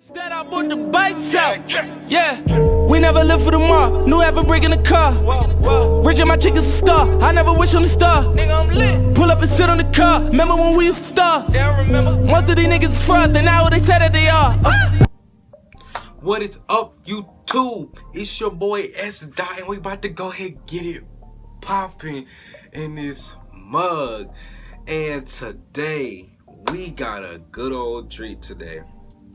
Instead, I bought the bikes out. Yeah, we never live for tomorrow. New ever brick in the car. Rich and my chick is a star. I never wish on the star. Nigga, I'm lit. Pull up and sit on the car. Remember when we used to star? Damn, remember. Most of these niggas is frauds, and now what they say that they are. What is up, YouTube? It's your boy S Dot, and we about to go ahead and get it popping in this mug. And today we got a good old treat today.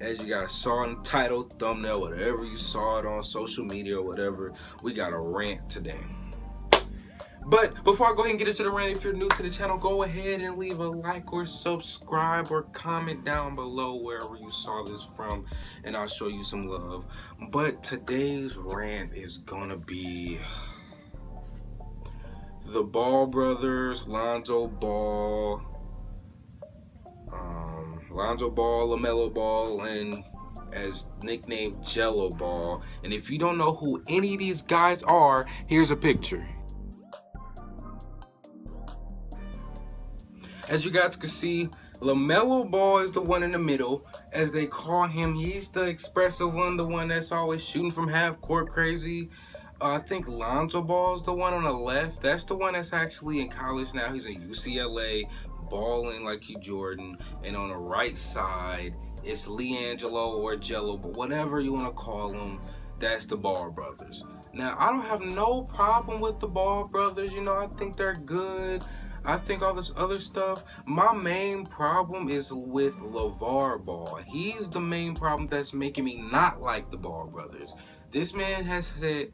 As you guys saw in the title, thumbnail, whatever you saw it on social media or whatever, we got a rant today. But before I go ahead and get into the rant, if you're new to the channel, go ahead and leave a like or subscribe or comment down below wherever you saw this from, and I'll show you some love. But today's rant is gonna be the Ball brothers, Lonzo Ball, LaMelo Ball, and as nicknamed Jello Ball. And if you don't know who any of these guys are, here's a picture. As you guys can see, LaMelo Ball is the one in the middle, as they call him. He's the expressive one, the one that's always shooting from half court crazy. I think Lonzo Ball is the one on the left. That's the one that's actually in college now. He's in UCLA, balling like he Jordan. And on the right side, it's LiAngelo or Jello, but whatever you want to call them, that's the Ball brothers. Now, I don't have no problem with the Ball brothers. You know, I think they're good. I think all this other stuff. My main problem is with Lavar Ball. He's the main problem that's making me not like the Ball brothers. This man has said,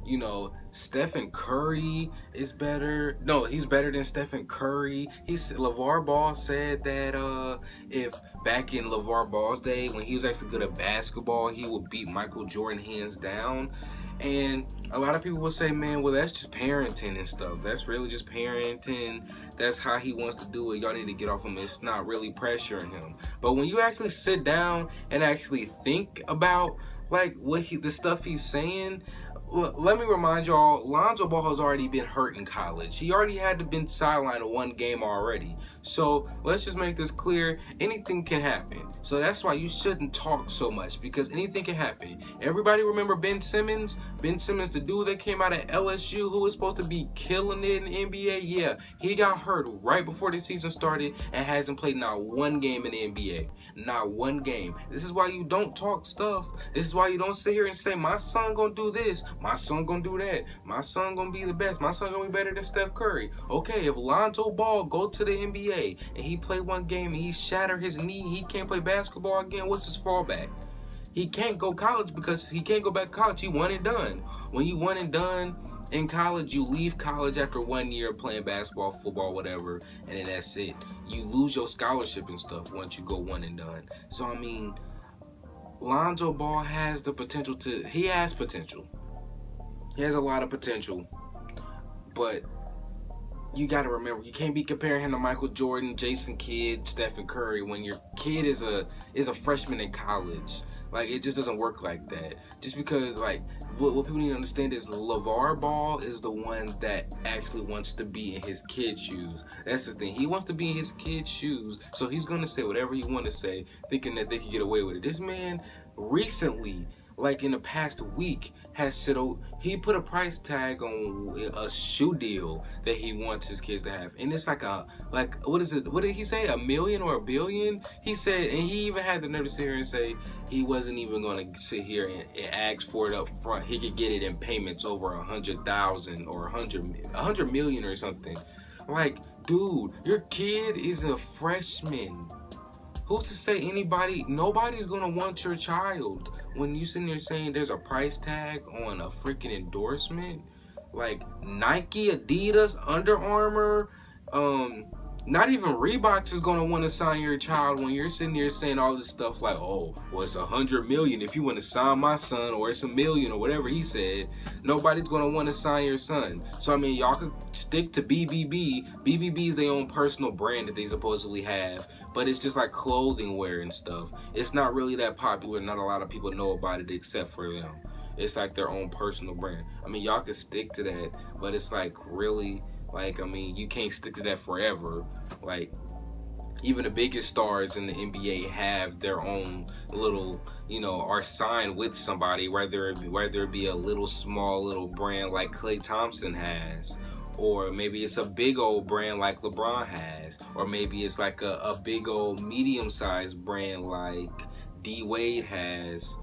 you know, Stephen Curry is better. No, he's better than Stephen Curry. LaVar Ball said that if back in LaVar Ball's day, when he was actually good at basketball, he would beat Michael Jordan hands down. And a lot of people will say, man, well, that's just parenting and stuff. That's really just parenting. That's how he wants to do it. Y'all need to get off him. It's not really pressuring him. But when you actually sit down and actually think about like the stuff he's saying, let me remind y'all, Lonzo Ball has already been hurt in college. He already had to been sidelined one game already. So let's just make this clear. Anything can happen. So that's why you shouldn't talk so much, because anything can happen. Everybody remember Ben Simmons? Ben Simmons, the dude that came out of LSU who was supposed to be killing it in the NBA? Yeah, he got hurt right before the season started and hasn't played not one game in the NBA. Not one game. This is why you don't talk stuff. This is why you don't sit here and say, my son gonna do this, my son gonna do that, my son gonna be the best, my son gonna be better than Steph Curry. Okay, if Lonzo Ball go to the NBA and he play one game and he shatter his knee, he can't play basketball again, what's his fallback? He can't go college because he can't go back to college. He one and done. When you one and done in college, you leave college after 1 year playing basketball, football, whatever, and then that's it. You lose your scholarship and stuff once you go one and done. So I mean, Lonzo Ball has the potential to, he has potential. He has a lot of potential, but you got to remember, you can't be comparing him to Michael Jordan, Jason Kidd, Stephen Curry when your kid is a freshman in college. Like, it just doesn't work like that. Just because, like, what people need to understand is LaVar Ball is the one that actually wants to be in his kid's shoes. That's the thing. He wants to be in his kid's shoes, so he's going to say whatever he wants to say, thinking that they can get away with it. This man recently, like in the past week, has said, he put a price tag on a shoe deal that he wants his kids to have, and it's like what is it? What did he say? $1 million or $1 billion? He said, and he even had the nerve to sit here and say he wasn't even going to sit here and ask for it up front. He could get it in payments over 100,000 or 100 million or something. Like, dude, your kid is a freshman. Who's to say nobody's gonna want your child when you sitting there saying there's a price tag on a freaking endorsement? Like Nike, Adidas, Under Armour, not even Reebok is gonna want to sign your child when you're sitting there saying all this stuff like, oh, well, it's 100 million if you want to sign my son, or it's $1 million or whatever he said. Nobody's gonna want to sign your son. So I mean, y'all could stick to BBB. BBB is their own personal brand that they supposedly have, but it's just like clothing wear and stuff. It's not really that popular. Not a lot of people know about it except for them. It's like their own personal brand. I mean, y'all could stick to that, but it's like, really, like, I mean, you can't stick to that forever. Like, even the biggest stars in the NBA have their own little, are signed with somebody, whether it be a little small little brand like Klay Thompson has, or maybe it's a big old brand like LeBron has, or maybe it's like a big old medium-sized brand like D Wade has.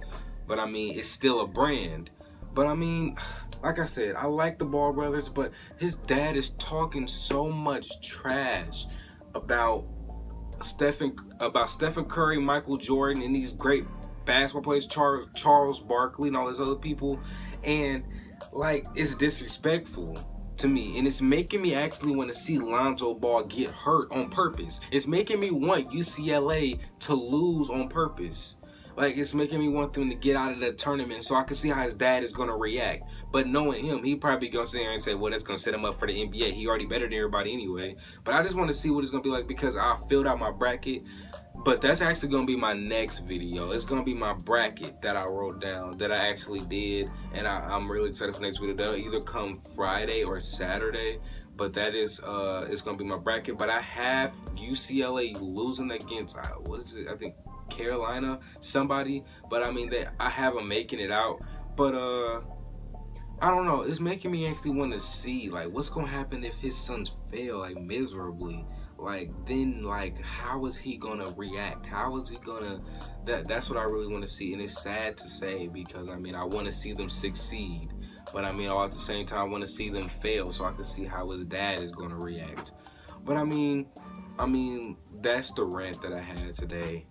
But I mean, it's still a brand. But I mean, like I said, I like the Ball brothers, but his dad is talking so much trash about Stephen Curry, Michael Jordan, and these great basketball players, Charles Barkley, and all those other people, and like, it's disrespectful to me, and it's making me actually want to see Lonzo Ball get hurt on purpose. It's making me want UCLA to lose on purpose. Like, it's making me want them to get out of the tournament so I can see how his dad is going to react. But knowing him, he probably going to sit there and say, well, that's going to set him up for the NBA. He already better than everybody anyway. But I just want to see what it's going to be like because I filled out my bracket. But that's actually going to be my next video. It's going to be my bracket that I wrote down, that I actually did. And I'm really excited for the next video. That'll either come Friday or Saturday. But that is, it's going to be my bracket. But I have UCLA losing against, what is it? I think Carolina, somebody. But I mean, I have them making it out. But I don't know, it's making me actually want to see like what's gonna happen if his sons fail like miserably. Like, then, like, how is he gonna react? How is he gonna, that's what I really want to see. And it's sad to say because I mean, I want to see them succeed, but I mean, all at the same time I want to see them fail so I can see how his dad is gonna react. But I mean that's the rant that I had today.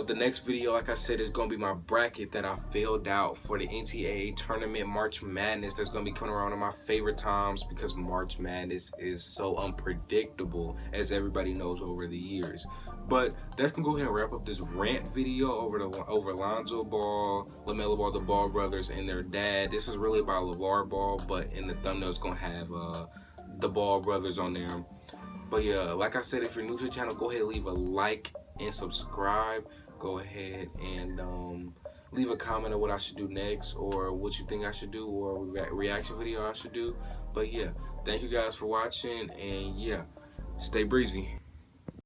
The next video, like I said, is going to be my bracket that I filled out for the NCAA tournament, March Madness. That's going to be coming around in my favorite times because March Madness is so unpredictable, as everybody knows over the years. But that's going to go ahead and wrap up this rant video over Lonzo Ball, LaMelo Ball, the Ball brothers, and their dad. This is really about LeVar Ball, but in the thumbnail it's going to have the Ball brothers on there. But yeah, like I said, if you're new to the channel, go ahead and leave a like and subscribe. Go ahead and leave a comment on what I should do next, or what you think I should do, or reaction video I should do. But yeah, thank you guys for watching, and yeah, stay breezy.